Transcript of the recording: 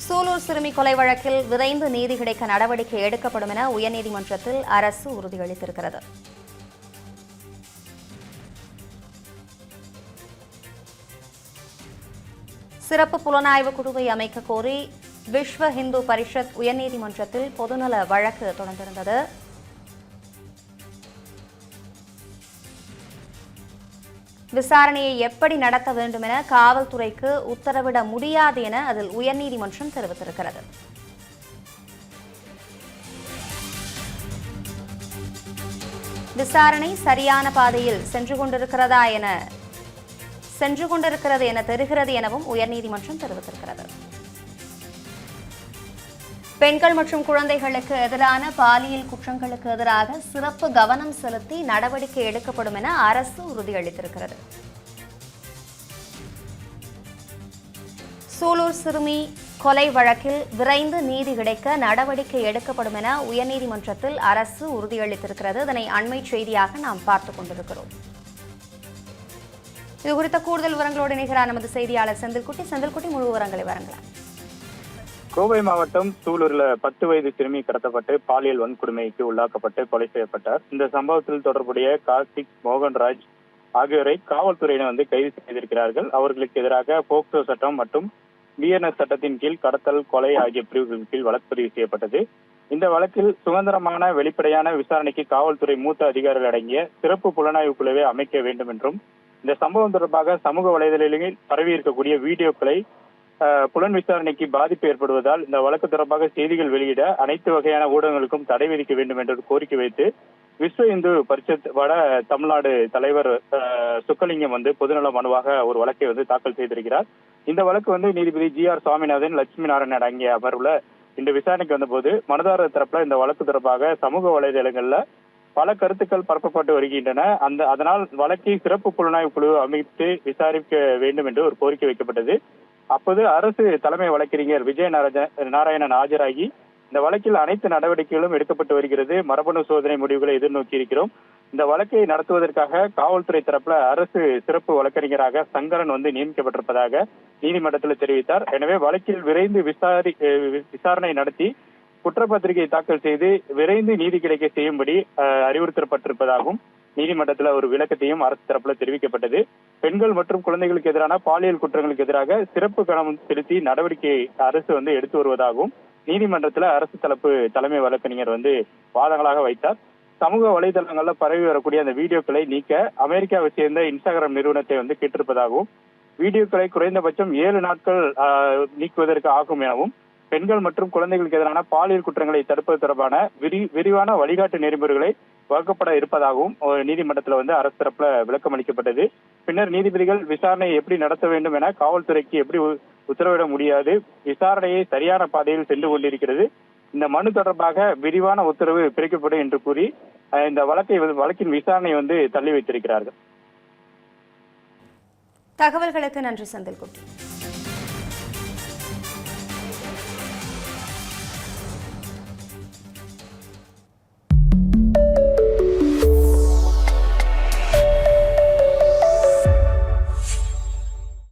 சூலூர் சிறுமி கொலை வழக்கில் விரைந்து நீதி கிடைக்க நடவடிக்கை எடுக்கப்படும் என உயர்நீதிமன்றத்தில் அரசு உறுதியளித்திருக்கிறது. சிறப்பு புலனாய்வு குழுவை அமைக்க கோரி விஸ்வ இந்து பரிஷத் உயர்நீதிமன்றத்தில் பொதுநல வழக்கு தொடர்ந்திருந்தது. விசாரணையை எப்படி நடத்த வேண்டும் என காவல்துறைக்கு உத்தரவிட முடியாது என அதில் உயர்நீதிமன்றம் தெரிவித்திருக்கிறது. விசாரணை சரியான பாதையில் சென்று கொண்டிருக்கிறது என தெரிகிறது எனவும் உயர்நீதிமன்றம் தெரிவித்திருக்கிறது. பெண்கள் மற்றும் குழந்தைகளுக்கு எதிரான பாலியல் குற்றங்களுக்கு எதிராக சிறப்பு கவனம் செலுத்தி நடவடிக்கை எடுக்கப்படும் என அரசு உறுதியளித்திருக்கிறது. சூலூர் சிறுமி கொலை வழக்கில் விரைந்து நீதி கிடைக்க நடவடிக்கை எடுக்கப்படும் என உயர்நீதிமன்றத்தில் அரசு உறுதியளித்திருக்கிறது. இதனை அண்மை செய்தியாக நாம் பார்த்துக் கொண்டிருக்கிறோம். இதுகுறித்த கூடுதல் விவரங்களோடு இணைகிறார் நமது செய்தியாளர் செந்தில்குட்டி. முழு விவரங்களை வழங்கலாம். கோவை மாவட்டம் சூலூர்ல 10 வயது சிறுமி கடத்தப்பட்டு பாலியல் வன்கொடுமைக்கு உள்ளாக்கப்பட்டு கொலை செய்யப்பட்டார். இந்த சம்பவத்தில் தொடர்புடைய கார்த்திக், மோகன்ராஜ் ஆகியோரை காவல்துறையினர் கைது செய்திருக்கிறார்கள். அவர்களுக்கு எதிராக போக்சோ சட்டம் மற்றும் பிஎன்எஸ் சட்டத்தின் கீழ் கடத்தல், கொலை ஆகிய பிரிவுகளின் கீழ் வழக்கு பதிவு செய்யப்பட்டது. இந்த வழக்கில் சுதந்திரமான வெளிப்படையான விசாரணைக்கு காவல்துறை மூத்த அதிகாரிகள் அடங்கிய சிறப்பு புலனாய்வு குழுவை அமைக்க வேண்டும் என்றும், இந்த சம்பவம் தொடர்பாக சமூக வலைதளங்களில் பரவி இருக்கக்கூடிய வீடியோக்களை புலன் விசாரணைக்கு பாதிப்பு ஏற்படுவதால் இந்த வழக்கு தொடர்பாக செய்திகள் வெளியிட அனைத்து வகையான ஊடகங்களுக்கும் தடை விதிக்க வேண்டும் என்று கோரிக்கை வைத்து விஸ்வ இந்து பரிஷத் வட தமிழ்நாடு தலைவர் சுக்கலிங்கம் பொதுநல மனுவாக ஒரு வழக்கை தாக்கல் செய்திருக்கிறார். இந்த வழக்கு நீதிபதி ஜி.ஆர். சுவாமிநாதன், லட்சுமி நாராயணன் அடங்கிய அமர்வுல இந்த விசாரணைக்கு வந்தபோது மனுதாரர் தரப்புல இந்த வழக்கு தொடர்பாக சமூக வலைதளங்கள்ல பல கருத்துக்கள் பரப்பப்பட்டு வருகின்றன. அதனால் வழக்கை சிறப்பு புலனாய்வு குழு அமைத்து விசாரிக்க வேண்டும் என்று ஒரு கோரிக்கை வைக்கப்பட்டது. அப்போது அரசு தலைமை வழக்கறிஞர் விஜய நாராயணன் ஆஜராகி இந்த வழக்கில் அனைத்து நடவடிக்கைகளும் எடுக்கப்பட்டு வருகிறது, மரபணு சோதனை முடிவுகளை எதிர்நோக்கி இருக்கிறோம். இந்த வழக்கை நடத்துவதற்காக காவல்துறை தரப்புல அரசு சிறப்பு வழக்கறிஞராக சங்கரன் நியமிக்கப்பட்டிருப்பதாக நீதிமன்றத்தில் தெரிவித்தார். எனவே வழக்கில் விரைந்து விசாரணை நடத்தி குற்றப்பத்திரிகை தாக்கல் செய்து விரைந்து நீதி கிடைக்க செய்யும்படி அறிவுறுத்தப்பட்டிருப்பதாகவும் நீதிமன்றத்தில் ஒரு விளக்கத்தையும் அரசு தரப்புல தெரிவிக்கப்பட்டது. பெண்கள் மற்றும் குழந்தைகளுக்கு எதிரான பாலியல் குற்றங்களுக்கு எதிராக சிறப்பு கவனம் செலுத்தி நடவடிக்கை அரசு எடுத்து வருவதாகவும் நீதிமன்றத்தில் அரசு தரப்பு தலைமை வழக்கறிஞர் வாதங்களாக வைத்தார். சமூக வலைதளங்கள்ல பரவி வரக்கூடிய அந்த வீடியோக்களை நீக்க அமெரிக்காவை சேர்ந்த இன்ஸ்டாகிராம் நிறுவனத்தை கேட்டிருப்பதாகவும், வீடியோக்களை குறைந்தபட்சம் 7 நாட்கள் நீக்குவதற்கு ஆகும் எனவும், பெண்கள் மற்றும் குழந்தைகளுக்கு எதிரான பாலியல் குற்றங்களை தடுப்பது தொடர்பான விரிவான வழிகாட்டு நெறிமுறைகளை வகுக்கப்பட இருப்பதாகவும் நீதிமன்றத்தில் அரசு தரப்புல விளக்கம் அளிக்கப்பட்டது. பின்னர் நீதிபதிகள் விசாரணையை எப்படி நடத்த வேண்டும் என காவல்துறைக்கு எப்படி உத்தரவிட முடியாது, விசாரணையை சரியான பாதையில் சென்று கொண்டிருக்கிறது, இந்த மனு தொடர்பாக விரிவான உத்தரவு பிறக்கப்படும் என்று கூறி இந்த வழக்கின் விசாரணை தள்ளி வைத்திருக்கிறார்கள். தகவல்களுக்கு நன்றி செந்தில்குட்டி.